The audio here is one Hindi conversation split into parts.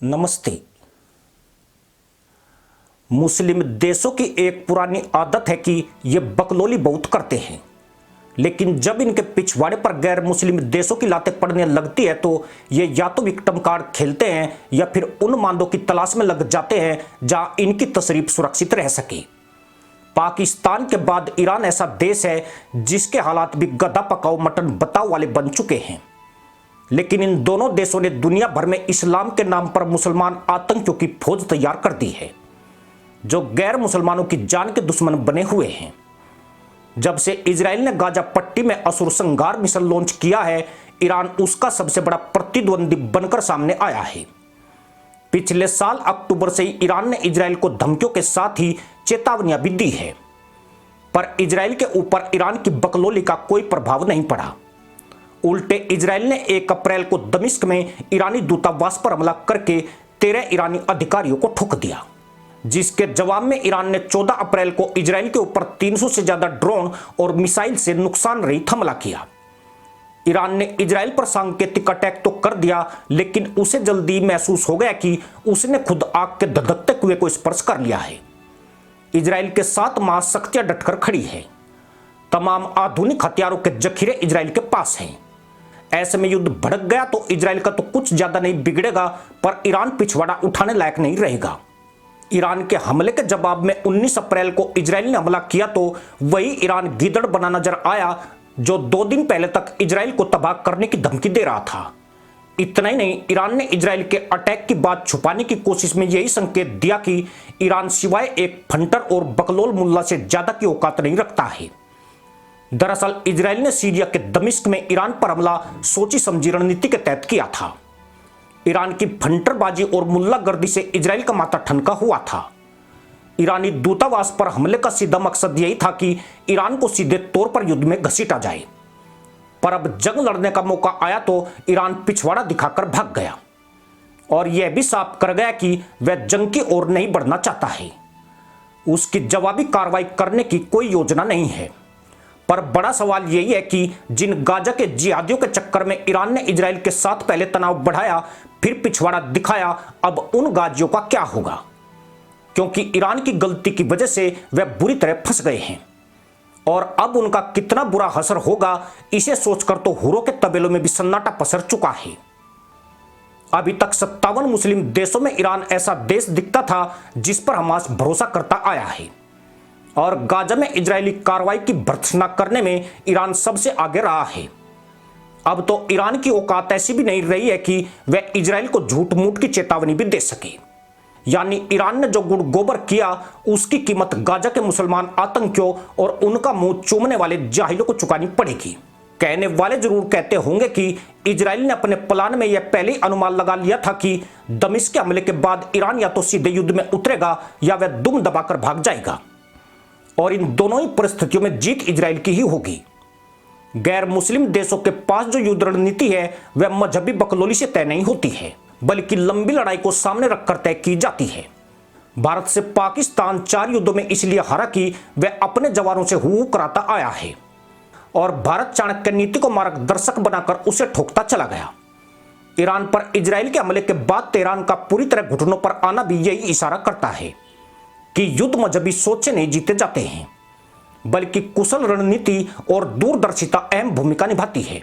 नमस्ते। मुस्लिम देशों की एक पुरानी आदत है कि ये बकलोली बहुत करते हैं, लेकिन जब इनके पिछवाड़े पर गैर मुस्लिम देशों की लातें पड़ने लगती है तो ये या तो विक्टिम कार्ड खेलते हैं या फिर उन मांदों की तलाश में लग जाते हैं जहां इनकी तशरीफ सुरक्षित रह सके। पाकिस्तान के बाद ईरान ऐसा देश है जिसके हालात भी गधा पकाओ मटन बताओ वाले बन चुके हैं। लेकिन इन दोनों देशों ने दुनिया भर में इस्लाम के नाम पर मुसलमान आतंकियों की फौज तैयार कर दी है, जो गैर मुसलमानों की जान के दुश्मन बने हुए हैं। जब से इजराइल ने गाजा पट्टी में असुर संहार मिसाइल लॉन्च किया है, ईरान उसका सबसे बड़ा प्रतिद्वंदी बनकर सामने आया है। पिछले साल अक्टूबर से ही ईरान ने इजराइल को धमकियों के साथ ही चेतावनियां भी दी है, पर इजराइल के ऊपर ईरान की बकलोली का कोई प्रभाव नहीं पड़ा। उल्टे इजराइल ने 1 अप्रैल को दमिश्क में ईरानी दूतावास पर हमला करके 13 ईरानी अधिकारियों को ठोक दिया, जिसके जवाब में ईरान ने 14 अप्रैल को इजराइल के ऊपर 300 से ज्यादा ड्रोन और मिसाइल से नुकसान रहित हमला किया। ईरान ने इजराइल पर सांकेतिक अटैक तो कर दिया, लेकिन उसे जल्दी महसूस हो गया कि उसने खुद आग के धधकते कुएं को स्पर्श कर लिया है। इजराइल के साथ महाशक्तियां डटकर खड़ी है। तमाम आधुनिक हथियारों के जखीरे इजराइल के पास हैं। ऐसे में युद्ध भड़क गया तो इजराइल का तो कुछ ज्यादा नहीं बिगड़ेगा, पर ईरान पिछवाड़ा उठाने लायक नहीं रहेगा। ईरान के हमले के जवाब में 19 अप्रैल को इजराइल ने हमला किया तो वही ईरान गीदड़ बना नजर आया, जो 2 दिन पहले तक इजराइल को तबाह करने की धमकी दे रहा था। इतना ही नहीं, ईरान ने इजराइल के अटैक की बात छुपाने की कोशिश में यही संकेत दिया कि ईरान सिवाय एक फंटर और बकलोल मुल्ला से ज्यादा की औकात नहीं रखता है। दरअसल इजराइल ने सीरिया के दमिश्क में ईरान पर हमला सोची समझी रणनीति के तहत किया था। ईरान की फंटरबाजी और मुल्लागर्दी से इजराइल का माथा ठनका हुआ था। ईरानी दूतावास पर हमले का सीधा मकसद यही था कि ईरान को सीधे तौर पर युद्ध में घसीटा जाए, पर अब जंग लड़ने का मौका आया तो ईरान पिछवाड़ा दिखाकर भाग गया और यह भी साफ कर गया कि वह जंग की ओर नहीं बढ़ना चाहता है। उसकी जवाबी कार्रवाई करने की कोई योजना नहीं है। पर बड़ा सवाल यही है कि जिन गाजा के जिहादियों के चक्कर में ईरान ने इजराइल के साथ पहले तनाव बढ़ाया, फिर पिछवाड़ा दिखाया, अब उन गाजियों का क्या होगा? क्योंकि ईरान की गलती की वजह से वे बुरी तरह फंस गए हैं और अब उनका कितना बुरा असर होगा, इसे सोचकर तो हुरों के तबेलों में भी सन्नाटा पसर चुका है। अभी तक 57 मुस्लिम देशों में ईरान ऐसा देश दिखता था जिस पर हमास भरोसा करता आया है, और गाजा में इजरायली कार्रवाई की भर्त्सना करने में ईरान सबसे आगे रहा है। अब तो ईरान की औकात ऐसी भी नहीं रही है कि वह इजराइल को झूठ मूठ की चेतावनी भी दे सके। यानी ईरान ने जो गुड़ गोबर किया, उसकी कीमत गाजा के मुसलमान आतंकियों और उनका मुंह चूमने वाले जाहिलों को चुकानी पड़ेगी। कहने वाले जरूर कहते होंगे कि इजराइल ने अपने प्लान में यह पहले ही अनुमान लगा लिया था कि दमिश्क के हमले के बाद ईरान या तो सीधे युद्ध में उतरेगा या वह दुम दबाकर भाग जाएगा, और इन दोनों ही परिस्थितियों में जीत इजराइल की ही होगी। गैर मुस्लिम देशों के पास जो युद्ध रणनीति है वह मजहबी बकलोली से तय नहीं होती है, बल्कि लंबी लड़ाई को सामने रखकर तय की जाती है। भारत से पाकिस्तान 4 युद्धों में इसलिए हारा कि वह अपने जवानों से हू कराता आया है और भारत चाणक्य नीति को मार्गदर्शक बनाकर उसे ठोकता चला गया। ईरान पर इजराइल के हमले के बाद तेहरान का पूरी तरह घुटनों पर आना भी यही इशारा करता है कि युद्ध मजहबी सोच से नहीं जीते जाते हैं, बल्कि कुशल रणनीति और दूरदर्शिता अहम भूमिका निभाती है।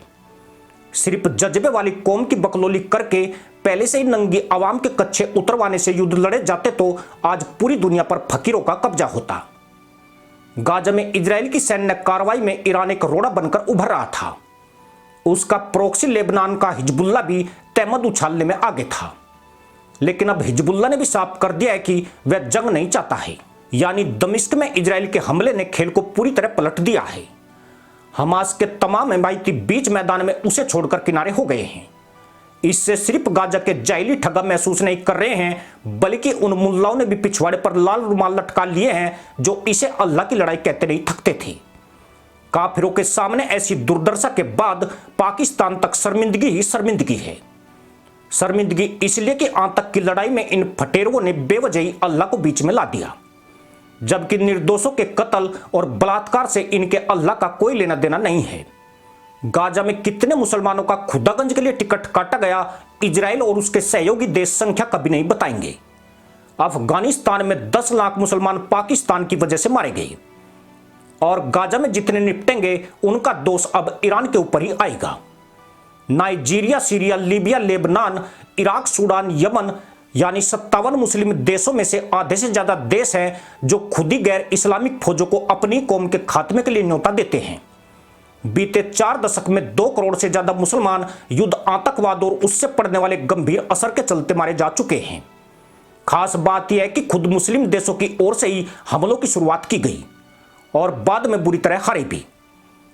सिर्फ जज्बे वाली कौम की बकलोली करके पहले से ही नंगी आवाम के कच्चे उतरवाने से युद्ध लड़े जाते तो आज पूरी दुनिया पर फकीरों का कब्जा होता। गाजा में इजराइल की सैन्य कार्रवाई में ईरान एक रोड़ा बनकर उभर रहा था। उसका प्रोक्सी लेबनान का हिजबुल्ला भी तहमद उछालने में आगे था, लेकिन अब हिजबुल्ला ने भी साफ कर दिया है कि वह जंग नहीं चाहता है। यानी दमिश्क में इजराइल के हमले ने खेल को पूरी तरह पलट दिया है। हमास के तमाम हिमायती बीच मैदान में उसे छोड़कर किनारे हो गए हैं। इससे सिर्फ गाजा के जाहिली ठगा महसूस नहीं कर रहे हैं, बल्कि उन मुल्लाओं ने भी पिछवाड़े पर लाल रुमाल लटका लिए हैं जो इसे अल्लाह की लड़ाई कहते नहीं थकते थे। काफिरों के सामने ऐसी दुर्दशा के बाद पाकिस्तान तक शर्मिंदगी ही शर्मिंदगी है। शर्मिंदगी इसलिए कि आतंक की लड़ाई में इन फटेरों ने बेवजह ही अल्लाह को बीच में ला दिया, जबकि निर्दोषों के कत्ल और बलात्कार से इनके अल्लाह का कोई लेना देना नहीं है। गाजा में कितने मुसलमानों का खुदागंज के लिए टिकट काटा गया, इजराइल और उसके सहयोगी देश संख्या कभी नहीं बताएंगे। अफगानिस्तान में 10 लाख मुसलमान पाकिस्तान की वजह से मारे गए और गाजा में जितने निपटेंगे उनका दोष अब ईरान के ऊपर ही आएगा। Nigeria, Syria, Libya, Lebanon, Iraq, Sudan, Yemen यानी 57 मुस्लिम देशों में से आधे से ज्यादा देश हैं जो खुद ही गैर इस्लामिक फौजों को अपनी कौम के खात्मे के लिए न्योता देते हैं। बीते 4 दशक में 2 करोड़ से ज्यादा मुसलमान युद्ध, आतंकवाद और उससे पड़ने वाले गंभीर असर के चलते मारे जा चुके हैं। खास बात यह है कि खुद मुस्लिम देशों की ओर से ही हमलों की शुरुआत की गई और बाद में बुरी तरह हारे भी,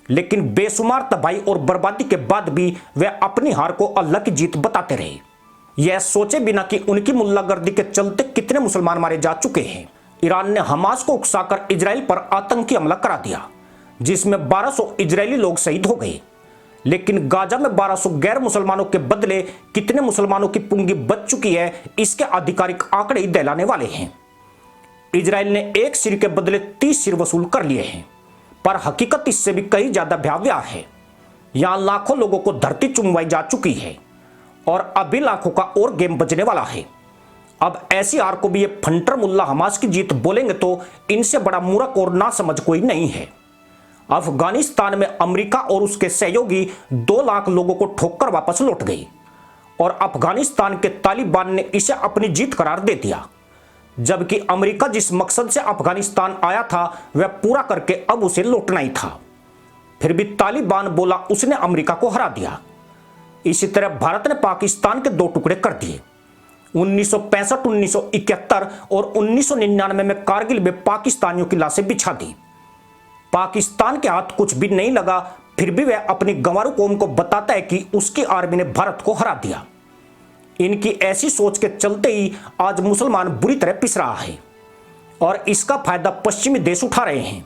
लेकिन बेशुमार तबाही और बर्बादी के बाद भी वे अपनी हार को अल्लाह की जीत बताते रहे, यह सोचे बिना कि उनकी मुल्लागर्दी के चलते कितने मुसलमान मारे जा चुके हैं। ईरान ने हमास को उकसाकर इजराइल पर आतंकी हमला करा दिया, जिसमें 1200 इजरायली लोग शहीद हो गए, लेकिन गाजा में 1200 गैर मुसलमानों के बदले कितने मुसलमानों की पूंजी बच चुकी है, इसके आधिकारिक आंकड़े ही दहलाने वाले हैं। इजराइल ने एक सिर के बदले 30 सिर वसूल कर लिए हैं, पर हकीकत इससे भी कहीं ज्यादा भयावह है। यहां लाखों लोगों को धरती चुमवाई जा चुकी है और अभी लाखों का और गेम बजने वाला है। अब ऐसी हार को भी ये फंटर मुल्ला हमास की जीत बोलेंगे तो इनसे बड़ा मूर्ख और ना समझ कोई नहीं है। अफगानिस्तान में अमेरिका और उसके सहयोगी 2 लाख लोगों को ठोककर वापस लौट गई और अफगानिस्तान के तालिबान ने इसे अपनी जीत करार दे दिया, जबकि अमेरिका जिस मकसद से अफगानिस्तान आया था वह पूरा करके अब उसे लौटना ही था। फिर भी तालिबान बोला उसने अमेरिका को हरा दिया। इसी तरह भारत ने पाकिस्तान के 2 टुकड़े कर दिए। 1965, 1971 और 1999 में कारगिल में पाकिस्तानियों की लाशें बिछा दी। पाकिस्तान के हाथ कुछ भी नहीं लगा, फिर भी वह अपनी गंवारू कौम को बताता है कि उसकी आर्मी ने भारत को हरा दिया। इनकी ऐसी सोच के चलते ही आज मुसलमान बुरी तरह पिस रहा है और इसका फायदा पश्चिमी देश उठा रहे हैं।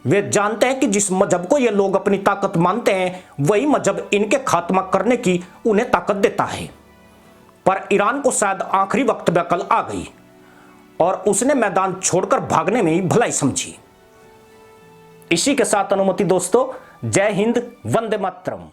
वे जानते हैं कि जिस मजहब को ये लोग अपनी ताकत मानते हैं वही मजहब इनके खात्मा करने की उन्हें ताकत देता है। पर ईरान को शायद आखिरी वक्त में अकल आ गई और उसने मैदान छोड़कर भागने में ही भलाई समझी। इसी के साथ अनुमति दोस्तों, जय हिंद, वंदे मातरम।